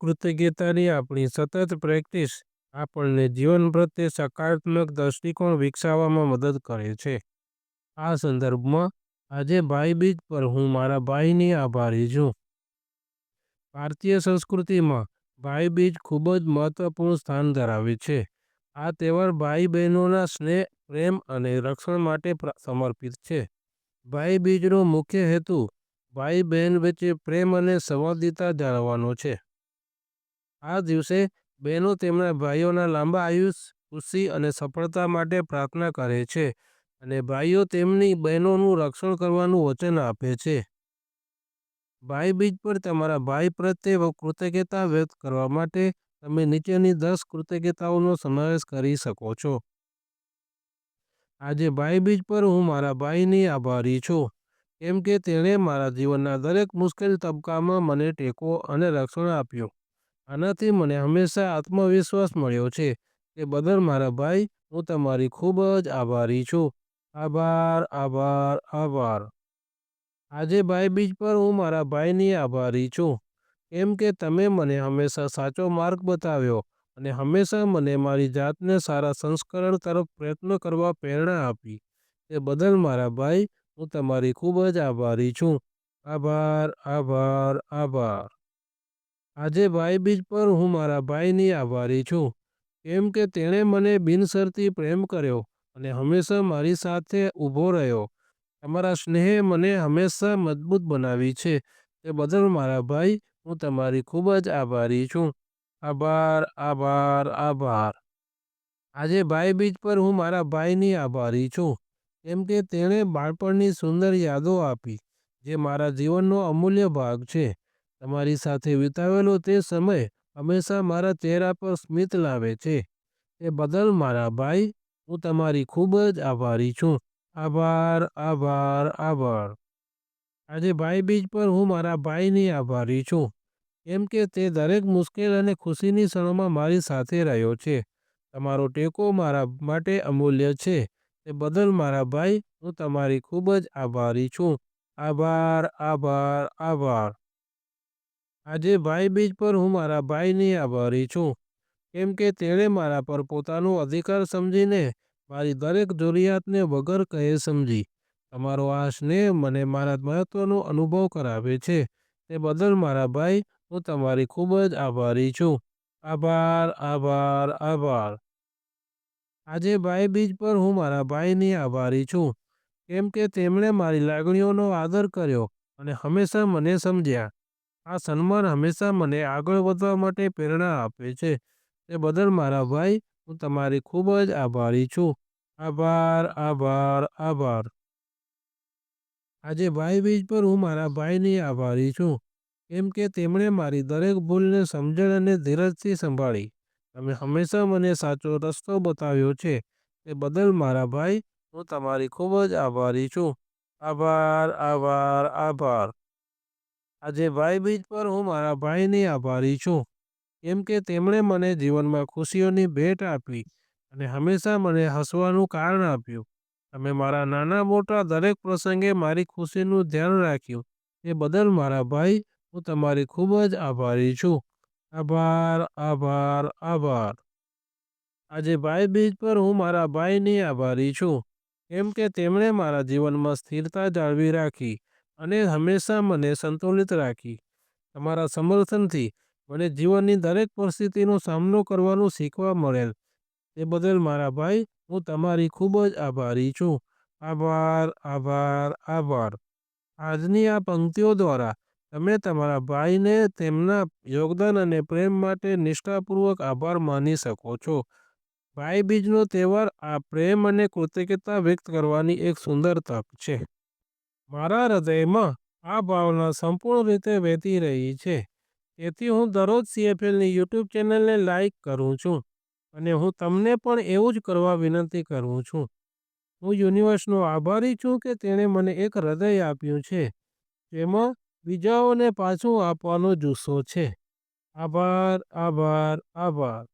કૃતજ્ઞતાની આપણી સતત પ્રેક્ટિસ આપણને જીવન પ્રત્યે સકારાત્મક દૃષ્ટિકોણ વિકસાવવામાં મદદ કરે છે. આ સંદર્ભમાં આજે ભાઈ બીજ પર હું મારા ભાઈની આભારી છું. ભારતીય સંસ્કૃતિમાં ભાઈ બીજ ખૂબ જ મહત્વપૂર્ણ સ્થાન ધરાવે છે. આ તહેવાર ભાઈ બહેનોના સ્નેહ, પ્રેમ અને રક્ષણ માટે સમર્પિત છે. ભાઈ બીજનો મુખ્ય હેતુ ભાઈ બહેન વચ્ચે પ્રેમ અને સંવાદિતા જાળવવાનો છે. આ દિવસે બહેનો તેમના ભાઈઓના લાંબા આયુષ્ય, ખુશી અને સફળતા માટે પ્રાર્થના કરે છે અને ભાઈઓ તેમની બહેનોનું રક્ષણ કરવાનું વચન આપે છે. ભાઈ બીજ પર તમારા ભાઈ પ્રત્યે કૃતજ્ઞતા વ્યક્ત કરવા માટે તમે નીચેની 10 કૃતજ્ઞતાઓનો સમાવેશ કરી શકો છો. આજે ભાઈ બીજ પર હું મારા ભાઈની આભારી છું, કેમ કે તેણે મારા જીવનના દરેક મુશ્કેલ તબક્કામાં મને ટેકો અને રક્ષણ આપ્યું. આનાથી મને હંમેશા આત્મવિશ્વાસ મળ્યો છે. તે બદલ મારા ભાઈ, હું તમારી ખૂબ જ આભારી છું. આભાર, આભાર, આભાર. આજે ભાઈ બીજ પર હું મારા ભાઈની આભારી છું, કેમ કે તમે મને હંમેશા સાચો માર્ગ બતાવ્યો અને હંમેશા મને મારી જાતને સારા સંસ્કરણ તરફ પ્રયત્ન કરવા પ્રેરણા આપી. તે બદલ મારા ભાઈ, હું તમારી ખૂબ જ આભારી છું. આભાર, આભાર, આભાર. આજે ભાઈ બીજ પર હું મારા ભાઈની આભારી છું, કેમ કે તેણે મને બિનશરતી પ્રેમ કર્યો અને હંમેશા મારી સાથે ઊભો રહ્યો. તમારા સ્નેહે મને હંમેશા મજબૂત બનાવી છે. તે બદલ મારા ભાઈ, હું તમારી ખૂબ જ આભારી છું. આભાર, આભાર, આભાર. આજે ભાઈ બીજ પર હું મારા ભાઈની આભારી છું, કેમ કે તેણે બાળપણની સુંદર યાદો આપી, જે મારા જીવનનો અમૂલ્ય ભાગ છે. તમારી સાથે વિતાવેલો તે સમય હંમેશા મારા ચહેરા પર સ્મિત લાવે છે. તે બદલ મારા ભાઈ, હું તમારી ખૂબ જ આભારી છું. આભાર, આભાર, આભાર. આજે ભાઈ બીજ પર હું મારા ભાઈની આભારી છું, કેમ કે તે દરેક મુશ્કેલ અને ખુશીની ક્ષણોમાં મારી સાથે રહ્યો છે. તમારો ટેકો મારા માટે અમૂલ્ય છે. તે બદલ મારા ભાઈ, હું તમારી ખૂબ જ આભારી છું. આભાર, આભાર, આભાર. આજે ભાઈ બીજ પર હું મારા ભાઈની આભારી છું, કેમ કે તેણે મારા પર પોતાનો અધિકાર સમજીને મારી દરેક જરૂરિયાતને વગર કહે સમજી. તમારો આ સ્નેહ મને મારા મહત્વનો અનુભવ કરાવે છે. તે બદલ મારા ભાઈ, હું તમારી ખૂબ જ આભારી છું. આભાર, આભાર, આભાર. આજે ભાઈ બીજ પર હું મારા ભાઈની આભારી છું, કેમ કે તેમણે મારી લાગણીઓનો આદર કર્યો અને હંમેશા મને સમજ્યા. આ સન્માન હંમેશા મને આગળ વધવા માટે પ્રેરણા આપે છે. તે બદલ મારા ભાઈ, હું તમારી ખૂબ જ આભારી છું. આભાર, આભાર, આભાર. આજે ભાઈ બીજ પર હું મારા ભાઈની આભારી છું, કેમ કે તેમણે મારી દરેક ભૂલને સમજણ અને ધીરજથી સંભાળી. તમે હંમેશા મને સાચો રસ્તો બતાવ્યો છે. તે બદલ મારા ભાઈ, હું તમારી ખૂબ જ આભારી છું. આભાર, આભાર, આભાર. આજે ભાઈ બીજ પર હું મારા ભાઈની આભારી છું, કેમ કે તેમણે મને જીવનમાં ખુશીઓની ભેટ આપી અને હંમેશા મને હસવાનું કારણ આપ્યું. તમે મારા નાના મોટા દરેક પ્રસંગે મારી ખુશીનું ધ્યાન રાખ્યું. તે બદલ મારા ભાઈ, હું તમારી ખૂબ જ આભારી છું. આભાર, આભાર, આભાર. આજે ભાઈ બીજ પર હું મારા ભાઈની આભારી છું, કેમ કે તેમણે મારા જીવનમાં સ્થિરતા જાળવી રાખી અને હંમેશા મને સંતુલિત રાખી. તમારા સમર્થનથી મને જીવનની દરેક પરિસ્થિતિનો સામનો કરવાનું શીખવા મળેલ. તે બદલ મારા ભાઈ, હું તમારી ખૂબ જ આભારી છું. આભાર, આભાર, આભાર. આજની આ પંક્તિઓ દ્વારા તમે તમારા ભાઈને તેમના યોગદાન અને પ્રેમ માટે નિષ્ઠાપૂર્વક આભાર માની શકો છો. ભાઈ બીજનો તહેવાર આ પ્રેમ અને કૃતજ્ઞતા વ્યક્ત કરવાની એક સુંદર તક છે. મારા હૃદયમાં આ ભાવના સંપૂર્ણ રીતે વહેતી રહી છે. તેથી હું દરરોજ CFLની YouTube ચેનલને લાઈક કરું છું અને હું તમને પણ એવું જ કરવા વિનંતી કરું છું. હું યુનિવર્સનો આભારી છું કે તેણે મને એક હૃદય આપ્યું છે, જેમાં બીજાઓને પાછું આપવાનો જુસ્સો છે. આભાર, આભાર, આભાર.